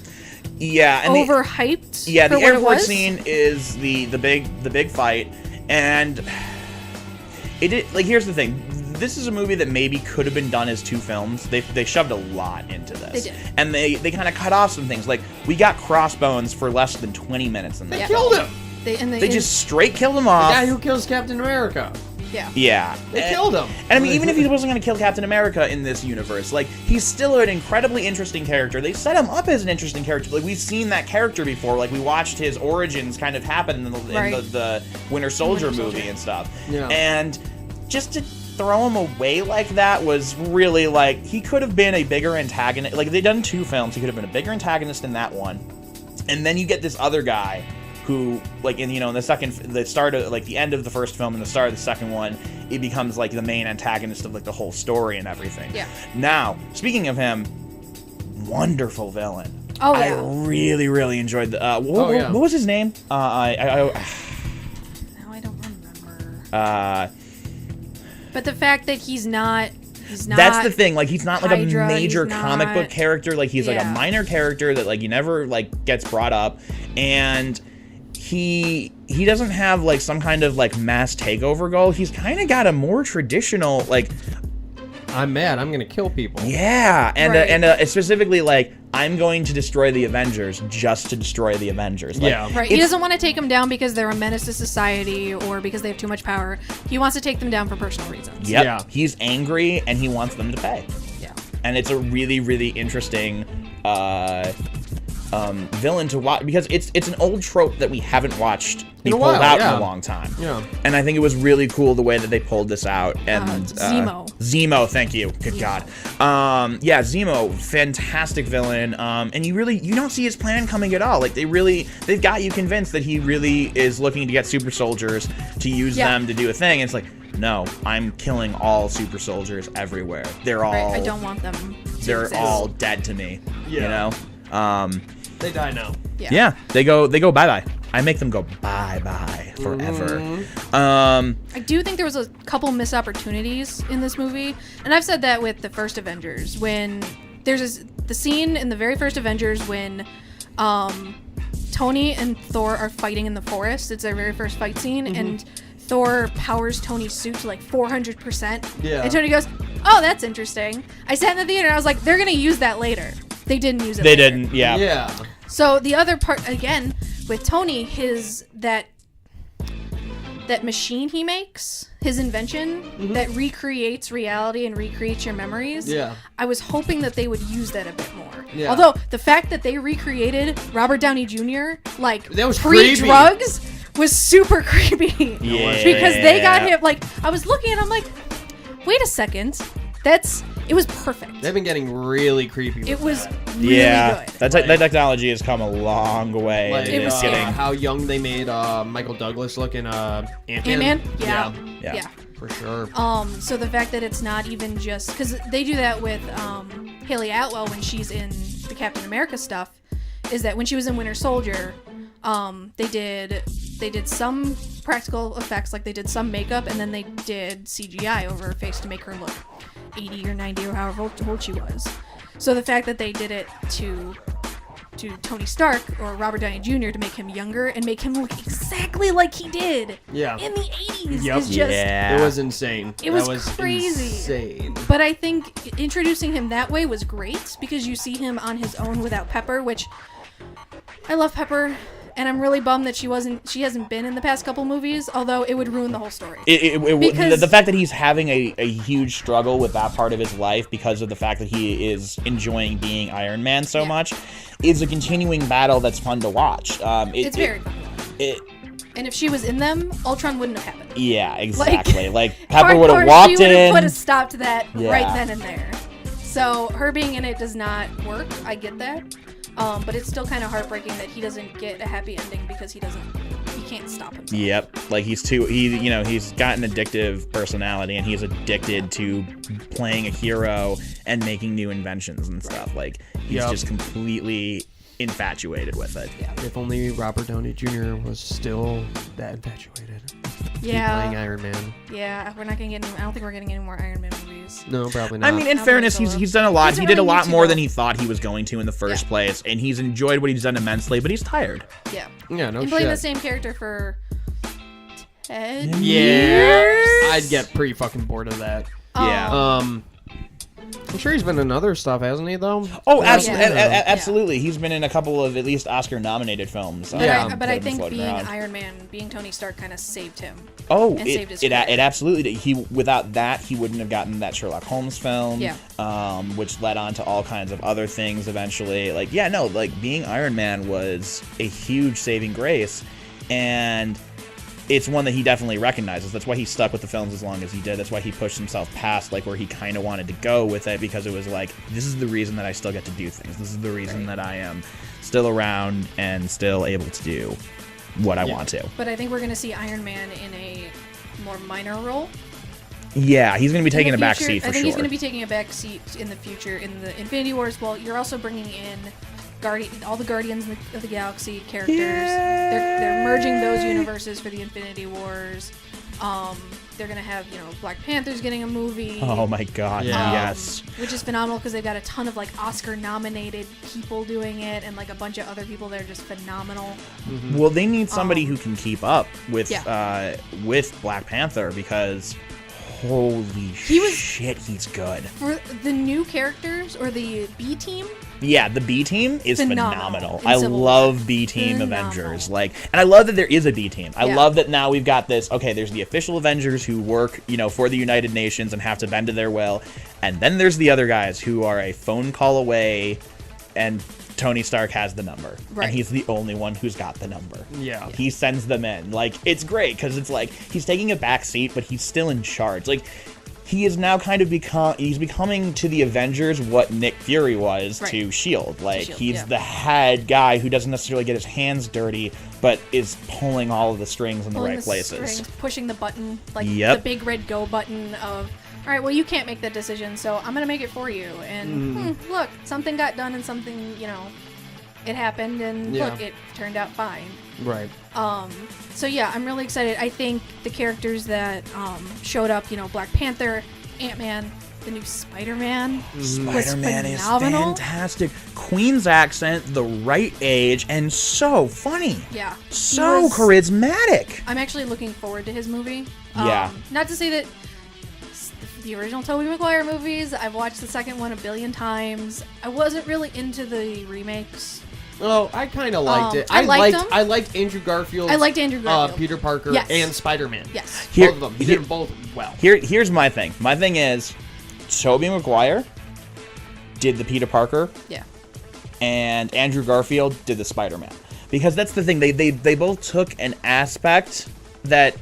overhyped. The for what airport it was. scene is the big fight, and here's the thing. This is a movie that maybe could have been done as 2 films. They shoved a lot into this. They did. And they kind of cut off some things. Like, we got Crossbones for less than 20 minutes in this. They killed him. They just straight killed him off. The guy who kills Captain America. Yeah. Yeah. They killed him. And I mean, even if he wasn't going to kill Captain America in this universe, he's still an incredibly interesting character. They set him up as an interesting character. We've seen that character before. We watched his origins kind of happen in the Winter Soldier movie and stuff. Yeah. And just to throw him away like that was really he could have been a bigger antagonist. They've done 2 films. He could have been a bigger antagonist in that one. And then you get this other guy who, in the start of, the end of the first film and the start of the second one, it becomes, the main antagonist of, the whole story and everything. Yeah. Now, speaking of him, wonderful villain. Oh, yeah. I really, really enjoyed the... what was his name? Now I don't remember. But the fact that he's not... That's the thing. He's not Hydra, a major he's comic book character. He's a minor character that he never gets brought up, and he doesn't have some kind of mass takeover goal. He's kind of got a more traditional I'm mad. I'm gonna kill people. Yeah, and Right. and specifically I'm going to destroy the Avengers just to destroy the Avengers. Right. He doesn't want to take them down because they're a menace to society or because they have too much power. He wants to take them down for personal reasons. Yep. Yeah. He's angry and he wants them to pay. Yeah. And it's a really, really interesting villain to watch, because it's an old trope that we haven't watched be pulled out in a long time. Yeah. And I think it was really cool the way that they pulled this out. And Zemo. Zemo, thank you. Good God. Zemo, fantastic villain. And you don't see his plan coming at all. They've got you convinced that he really is looking to get super soldiers to use them to do a thing. And it's no, I'm killing all super soldiers everywhere. They're all... Right. I don't want them to They're exist. all dead to me. Yeah. They die now. Yeah. They go bye-bye. I make them go bye-bye forever. I do think there was a couple missed opportunities in this movie, and I've said that with the first Avengers, when there's the scene in the very first Avengers when Tony and Thor are fighting in the forest. It's their very first fight scene, and Thor powers Tony's suit to 400%. Yeah. And Tony goes, "Oh, that's interesting." I sat in the theater and I was like, "They're gonna use that later." They didn't use it. They later. didn't, yeah. Yeah. So the other part, again, with Tony, that machine he makes, his invention that recreates reality and recreates your memories. Yeah. I was hoping that they would use that a bit more. Yeah. Although the fact that they recreated Robert Downey Jr. That was pre-drugs was super creepy. Yeah. Because they got him I was looking at him wait a second. It was perfect. They've been getting really creepy with It was that. really good. that technology has come a long way. Like, It was scary. how young they made Michael Douglas look in Ant-Man. Ant-Man? Yeah. For sure. So the fact that it's not even just because they do that with Haley Atwell when she's in the Captain America stuff, is that when she was in Winter Soldier, they did some practical effects, like they did some makeup, and then they did CGI over her face to make her look 80 or 90 or however old she was. So the fact that they did it to Tony Stark or Robert Downey Jr. to make him younger and make him look exactly like he did in the 80s is just... It was insane. It was that crazy. Insane. But I think introducing him that way was great because you see him on his own without Pepper, which I love Pepper, and I'm really bummed that she hasn't been in the past couple movies, although it would ruin the whole story. The fact that he's having a huge struggle with that part of his life because of the fact that he is enjoying being Iron Man so much is a continuing battle that's fun to watch. It's very fun. And if she was in them, Ultron wouldn't have happened. Yeah, exactly. Like Pepper would have hardcore, walked she would in. have put a stop to that right then and there. So her being in it does not work. I get that. But it's still kind of heartbreaking that he doesn't get a happy ending because he can't stop himself. Yep, like he's got an addictive personality and he's addicted to playing a hero and making new inventions and stuff. Like he's just completely infatuated with it. Yeah. If only Robert Downey Jr. was still that infatuated. Yeah. Playing Iron Man. Yeah, we're not gonna get any. I don't think we're getting any more Iron Man movies. No, probably not. I mean, in Not fairness, really he's done a lot. He's He a did a really lot YouTube more than guy. he thought he was going to in the first place, and he's enjoyed what he's done immensely. But he's tired. Yeah. Yeah, no And shit. playing the same character for 10 Yeah, years? I'd get pretty fucking bored of that. Yeah. I'm sure he's been in other stuff, hasn't he? Though. Oh, Yeah. absolutely. He's been in a couple of at least Oscar-nominated films. But, Yeah. but that I have been think floating being around. Iron Man, being Tony Stark, kind of saved him. Oh, and saved his it career. absolutely did. Without that, he wouldn't have gotten that Sherlock Holmes film. Yeah. Which led on to all kinds of other things eventually. Being Iron Man was a huge saving grace, and it's one that he definitely recognizes. That's why he stuck with the films as long as he did. That's why he pushed himself past where he kind of wanted to go with it, because it was like, this is the reason that I still get to do things. This is the reason that I am still around and still able to do what I want to. But I think we're going to see Iron Man in a more minor role. Yeah, he's going to be taking a in the back future. seat for I think sure. he's going to be taking a back seat in the future in the Infinity Wars. Well, you're also bringing in all the Guardians of the Galaxy characters. They're merging those universes for the Infinity Wars. They're gonna have Black Panther's getting a movie. Oh my god, yes. Which is phenomenal because they've got a ton of Oscar nominated people doing it and a bunch of other people that are just phenomenal. Well, they need somebody who can keep up with Yeah. with Black Panther, because holy shit, he's good. For the new characters or the B team, Yeah, the B team is Phenomenal. phenomenal. In I Civil love War. B team Phenomenal. Avengers. And I love that there is a B team. I Yeah. love that now we've got this. Okay, there's the official Avengers who work, for the United Nations and have to bend to their will, and then there's the other guys who are a phone call away, and Tony Stark has the number, Right. and he's the only one who's got the number. Yeah. He sends them in. It's great because it's he's taking a back seat, but he's still in charge. He is now kind of he's becoming to the Avengers what Nick Fury was Right. to S.H.I.E.L.D. S.H.I.E.L.D., He's yeah. the head guy who doesn't necessarily get his hands dirty, but is pulling all of the strings in the pulling right the places. strings, pushing the button, Yep. the big red go button of, all right, well, you can't make that decision, so I'm going to make it for you. And look, something got done and something, it happened, and Yeah. look, it turned out fine. Right. So yeah, I'm really excited. I think the characters that showed up, Black Panther, Ant-Man, the new Spider-Man, Spider-Man was is phenomenal. fantastic. Queen's accent, the right age, and so funny. Yeah. So He was- charismatic. I'm actually looking forward to his movie. Yeah. Not to say that the original Tobey Maguire movies, I've watched the second one a billion times. I wasn't really into the remakes. Well, I kind of liked it. I liked them. I liked Andrew Garfield. I liked Andrew Garfield. Peter Parker, Yes. and Spider-Man. Yes. Here- both of them. He here- did them both well. Here's my thing. My thing is, Tobey Maguire did the Peter Parker, Yeah. and Andrew Garfield did the Spider-Man. Because that's the thing. They both took an aspect that,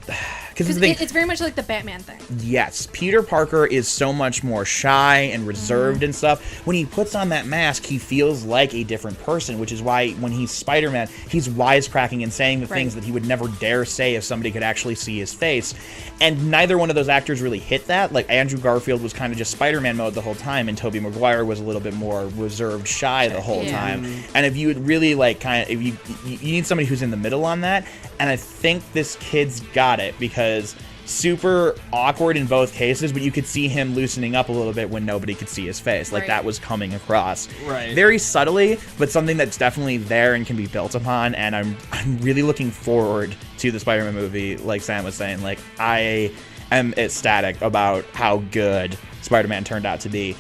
Because it's very much like the Batman thing. Yes, Peter Parker is so much more shy and reserved and stuff. When he puts on that mask, he feels like a different person, which is why when he's Spider-Man, he's wisecracking and saying the things that he would never dare say if somebody could actually see his face. And neither one of those actors really hit that. Like, Andrew Garfield was kind of just Spider-Man mode the whole time, and Tobey Maguire was a little bit more reserved, shy the whole time. And if you would really, like, if you need somebody who's in the middle on that, and I think this kid's got it, because super awkward in both cases, but you could see him loosening up a little bit when nobody could see his face. Like, that was coming across. Very subtly, but something that's definitely there and can be built upon, and I'm really looking forward to the Spider-Man movie, like Sam was saying. Like, I am ecstatic about how good Spider-Man turned out to be.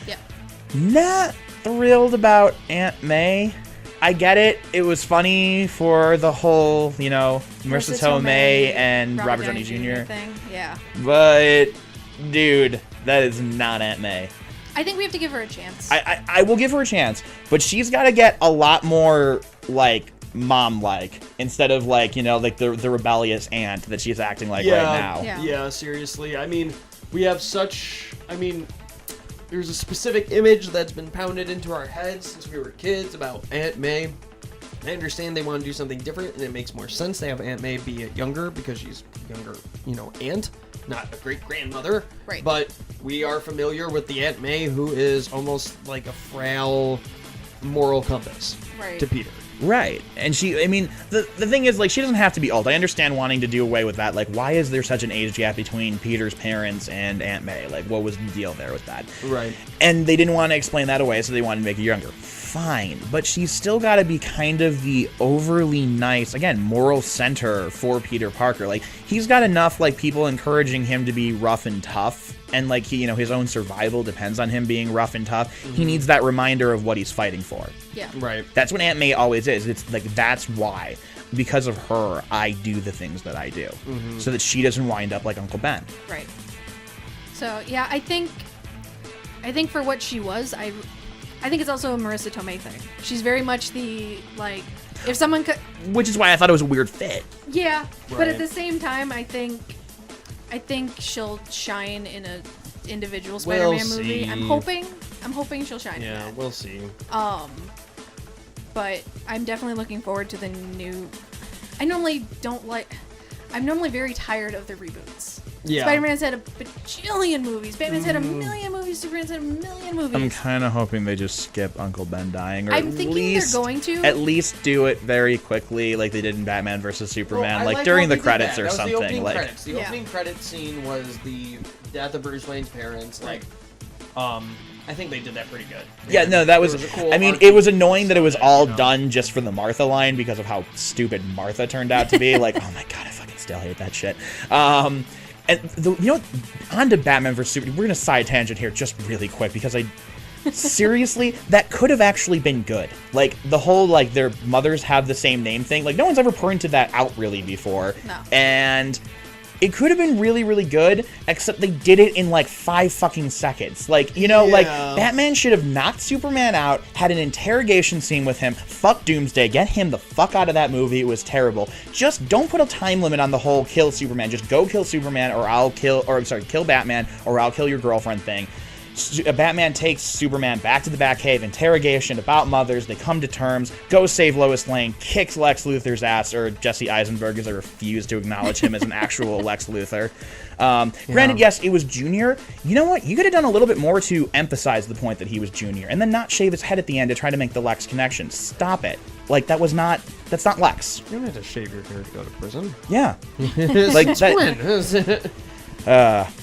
Not thrilled about Aunt May. I get it. It was funny for the whole, Marissa Tomei and Robert Downey Jr. thing. Yeah. But, dude, that is not Aunt May. I think we have to give her a chance. I will give her a chance, but she's got to get a lot more, like, mom-like, instead of, like, like the rebellious aunt that she's acting like right now. Yeah, seriously. I mean, we have such... There's a specific image that's been pounded into our heads since we were kids about Aunt May. I understand they want to do something different, and it makes more sense to have Aunt May be younger because she's younger, aunt, not a great-grandmother. Right. But we are familiar with the Aunt May who is almost like a frail moral compass to Peter. Right. And the thing is, like, she doesn't have to be old. I understand wanting to do away with that. Like, why is there such an age gap between Peter's parents and Aunt May? Like, what was the deal there with that? Right. And they didn't want to explain that away, so they wanted to make her younger. Fine. But she's still got to be kind of the overly nice, again, moral center for Peter Parker. Like, he's got enough, like, people encouraging him to be rough and tough. And, like, he, his own survival depends on him being rough and tough. He needs that reminder of what he's fighting for. Yeah. Right. That's what Aunt May always is. It's like, that's why. Because of her, I do the things that I do. So that she doesn't wind up like Uncle Ben. Right. So, yeah, I think for what she was, I think it's also a Marissa Tomei thing. She's very much the, like, if someone could... Which is why I thought it was a weird fit. Yeah, but at the same time, I think she'll shine in a individual Spider-Man movie. I'm hoping she'll shine in that. Yeah, we'll see. But I'm definitely looking forward to the new... I'm normally very tired of the reboots. Yeah. Spider-Man's had a bajillion movies. Batman's had a million movies. Superman's had a million movies. I'm kind of hoping they just skip Uncle Ben dying, or I'm thinking they're going to. At least do it very quickly, like they did in Batman vs Superman, like during the credits or something. The opening like credits. The opening credits scene was the death of Bruce Wayne's parents. Like, I think they did that pretty good. Yeah, no, that was. Cool it was annoying that it was all done just for the Martha line because of how stupid Martha turned out to be. Like, oh my god, I fucking still hate that shit. And on to Batman vs Superman. We're gonna side tangent here just really quick because seriously, that could have actually been good. Like, the whole, like, their mothers have the same name thing. Like, no one's ever pointed that out really before. No. And it could have been really, really good, except they did it in, like, 5 fucking seconds. Like, like, Batman should have knocked Superman out, had an interrogation scene with him, fuck Doomsday, get him the fuck out of that movie, it was terrible. Just don't put a time limit on the whole kill Superman, just go kill Superman, kill Batman, or I'll kill your girlfriend thing. Batman takes Superman back to the Batcave, interrogation about mothers, they come to terms, go save Lois Lane, kicks Lex Luthor's ass, or Jesse Eisenberg, as I refuse to acknowledge him as an actual Lex Luthor. Granted, yes, it was Junior. You know what? You could have done a little bit more to emphasize the point that he was Junior, and then not shave his head at the end to try to make the Lex connection. Stop it. Like, that's not Lex. You don't have to shave your hair to go to prison. Yeah. Like, that...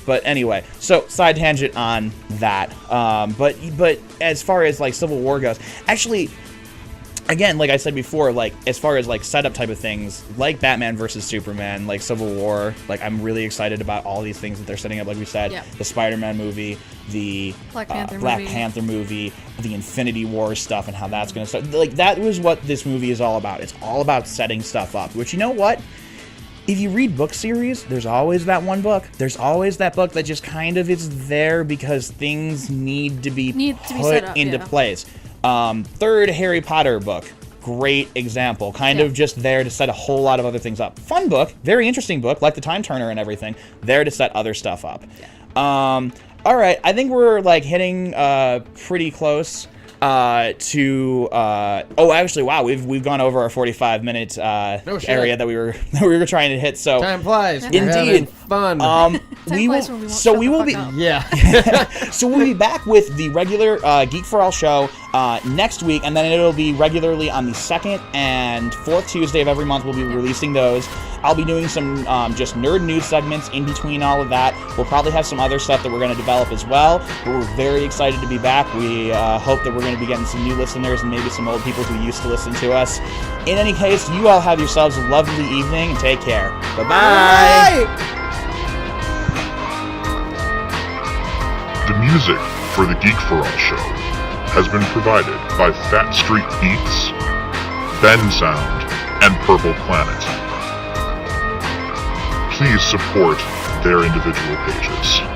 But anyway, so side tangent on that. But as far as like Civil War goes, actually, again, like I said before, like as far as like setup type of things, like Batman versus Superman, like Civil War, like I'm really excited about all these things that they're setting up. Like we said, the Spider-Man movie, the Black Panther movie, the Infinity War stuff, and how that's going to start. Like that was what this movie is all about. It's all about setting stuff up. Which, you know what? If you read book series, there's always that one book. There's always that book that just kind of is there because things need to be put into place. Third Harry Potter book, great example. Kind of just there to set a whole lot of other things up. Fun book, very interesting book, like the Time Turner and everything. There to set other stuff up. Yeah. All right, I think we're like hitting pretty close to. Oh, actually, wow, we've gone over our 45-minute area that we were trying to hit. So time flies. We're indeed, having fun. we will be. Yeah. So we'll be back with the regular Geek for All show next week, and then it'll be regularly on the second and fourth Tuesday of every month. We'll be releasing those. I'll be doing some just nerd news segments in between all of that. We'll probably have some other stuff that we're going to develop as well. But we're very excited to be back. We hope that we're going to be getting some new listeners and maybe some old people who used to listen to us. In any case, you all have yourselves a lovely evening and take care. Bye-bye. The music for the Geek for All show has been provided by Fat Street Beats, Ben Sound, and Purple Planet. Please support their individual pages.